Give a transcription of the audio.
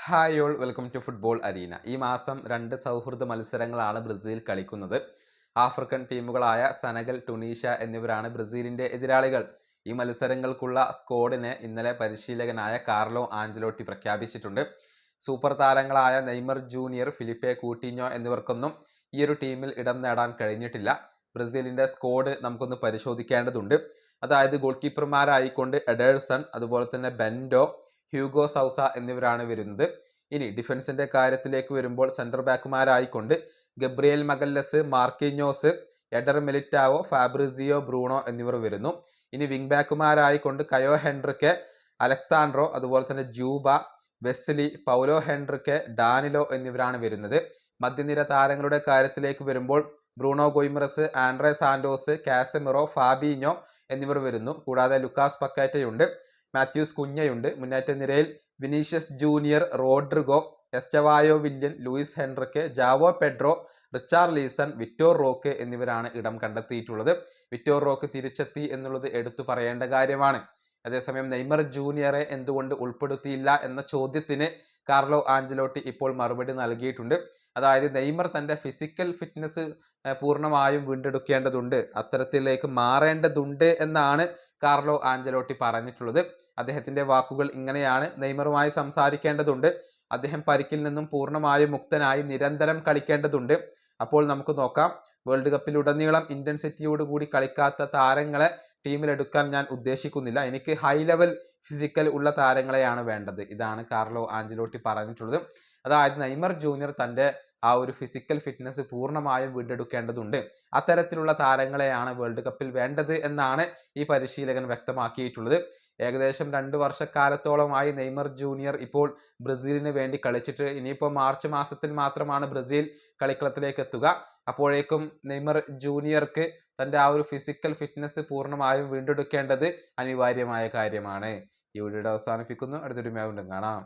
Hi all welcome to football arena. ഈ മാസം 2 സൗഹൃദ മത്സരങ്ങളാണ് ബ്രസീൽ കളിക്കുന്നത്. ആഫ്രിക്കൻ ടീമുകളായ സെനഗൽ, ടുണീഷ്യ എന്നിവരാണ് ബ്രസീലിന്റെ എതിരാളികൾ. ഈ മത്സരങ്ങൾക്കുള്ള സ്ക്വാഡിനെ ഇന്നലെ പരിശീലകനായ കാർലോ ആഞ്ചലോട്ടി പ്രഖ്യാപിച്ചിട്ടുണ്ട്. സൂപ്പർ താരങ്ങളായ നെയ്മർ ജൂനിയർ, ഫിലിപ്പെ കൂട്ടിഞ്ഞോ എന്നിവർക്കൊന്നും ഈ ഒരു ടീമിൽ ഇടം നേടാൻ കഴിഞ്ഞിട്ടില്ല. ബ്രസീലിന്റെ സ്ക്വാഡ് നമുക്കൊന്ന് പരിശോധിക്കേണ്ടതുണ്ട്. അതായത് ഗോൾ കീപ്പർമാരായിക്കൊണ്ട് എഡേഴ്സൺ, അതുപോലെ തന്നെ ബെൻഡോ, ഹ്യൂഗോ സൗസ എന്നിവരാണ് വരുന്നത്. ഇനി ഡിഫൻസിന്റെ കാര്യത്തിലേക്ക് വരുമ്പോൾ സെന്റർ ബാക്കുമാരായിക്കൊണ്ട് Gabriel Magalhaes, Marquinhos, Eder Militao, Fabricio Bruno എന്നിവർ വരുന്നു. ഇനി വിംഗ് ബാക്കുമാരായിക്കൊണ്ട് കയോ ഹെൻറിക്കെ, അലക്സാൻഡ്രോ, അതുപോലെ തന്നെ Juba, Wesley, Paulo Henrique, Danilo എന്നിവരാണ് വരുന്നത്. മധ്യനിര താരങ്ങളുടെ കാര്യത്തിലേക്ക് വരുമ്പോൾ Bruno Guimaraes, Andrey Santos, Casemiro, Fabinho എന്നിവർ വരുന്നു. കൂടാതെ ലുക്കാസ് പക്കാറ്റയുണ്ട്, മാത്യൂസ് കുഞ്ഞയുണ്ട്. മുന്നേറ്റ നിരയിൽ Vinicius Junior, Rodrigo, Estevao Willian, Luiz Henrique, Joao Pedro, Richarlison, Vitor Roque എന്നിവരാണ് ഇടം കണ്ടെത്തിയിട്ടുള്ളത്. വിറ്റോർ റോക്ക് തിരിച്ചെത്തി എന്നുള്ളത് എടുത്തു പറയേണ്ട കാര്യമാണ്. അതേസമയം നെയ്മർ ജൂനിയറെ എന്തുകൊണ്ട് ഉൾപ്പെടുത്തിയില്ല എന്ന ചോദ്യത്തിന് കാർലോ ആഞ്ചലോട്ടി ഇപ്പോൾ മറുപടി നൽകിയിട്ടുണ്ട്. അതായത് നെയ്മർ തന്റെ ഫിസിക്കൽ ഫിറ്റ്നസ് പൂർണ്ണമായും വീണ്ടെടുക്കേണ്ടതുണ്ട്, അത്തരത്തിലേക്ക് മാറേണ്ടതുണ്ട് എന്നാണ് കാർലോ ആഞ്ചലോട്ടി പറഞ്ഞിട്ടുള്ളത്. അദ്ദേഹത്തിന്റെ വാക്കുകൾ ഇങ്ങനെയാണ്: നെയ്മറുമായി സംസാരിക്കേണ്ടതുണ്ട്, അദ്ദേഹം പരിക്കിൽ നിന്നും പൂർണ്ണമായും മുക്തനായി നിരന്തരം കളിക്കേണ്ടതുണ്ട്. അപ്പോൾ നമുക്ക് നോക്കാം. വേൾഡ് കപ്പിലുടനീളം ഇന്റൻസിറ്റിയോടുകൂടി കളിക്കാത്ത താരങ്ങളെ ടീമിലെടുക്കാൻ ഞാൻ ഉദ്ദേശിക്കുന്നില്ല, എനിക്ക് ഹൈ ലെവൽ ഫിസിക്കൽ ഉള്ള താരങ്ങളെയാണ് വേണ്ടത്. ഇതാണ് കാർലോ ആഞ്ചലോട്ടി പറഞ്ഞിട്ടുള്ളത്. അതായത് നെയ്മർ ജൂനിയർ തൻ്റെ ആ ഒരു ഫിസിക്കൽ ഫിറ്റ്നസ് പൂർണ്ണമായും വീണ്ടെടുക്കേണ്ടതുണ്ട്, അത്തരത്തിലുള്ള താരങ്ങളെയാണ് വേൾഡ് കപ്പിൽ വേണ്ടത് എന്നാണ് ഈ പരിശീലകൻ വ്യക്തമാക്കിയിട്ടുള്ളത്. ഏകദേശം 2 വർഷക്കാലത്തോളമായി നെയ്മർ ജൂനിയർ ഇപ്പോൾ ബ്രസീലിന് വേണ്ടി കളിച്ചിട്ട് ഇനിയിപ്പോൾ മാർച്ച് മാസത്തിൽ മാത്രമാണ് ബ്രസീൽ കളിക്കളത്തിലേക്ക് എത്തുക. അപ്പോഴേക്കും നെയ്മർ ജൂനിയർക്ക് തൻ്റെ ആ ഒരു ഫിസിക്കൽ ഫിറ്റ്നസ് പൂർണ്ണമായും വീണ്ടെടുക്കേണ്ടത് അനിവാര്യമായ കാര്യമാണ്. ഈ വീഡിയോ അവസാനിപ്പിക്കുന്നു. അടുത്തൊരു വീണ്ടും കാണാം.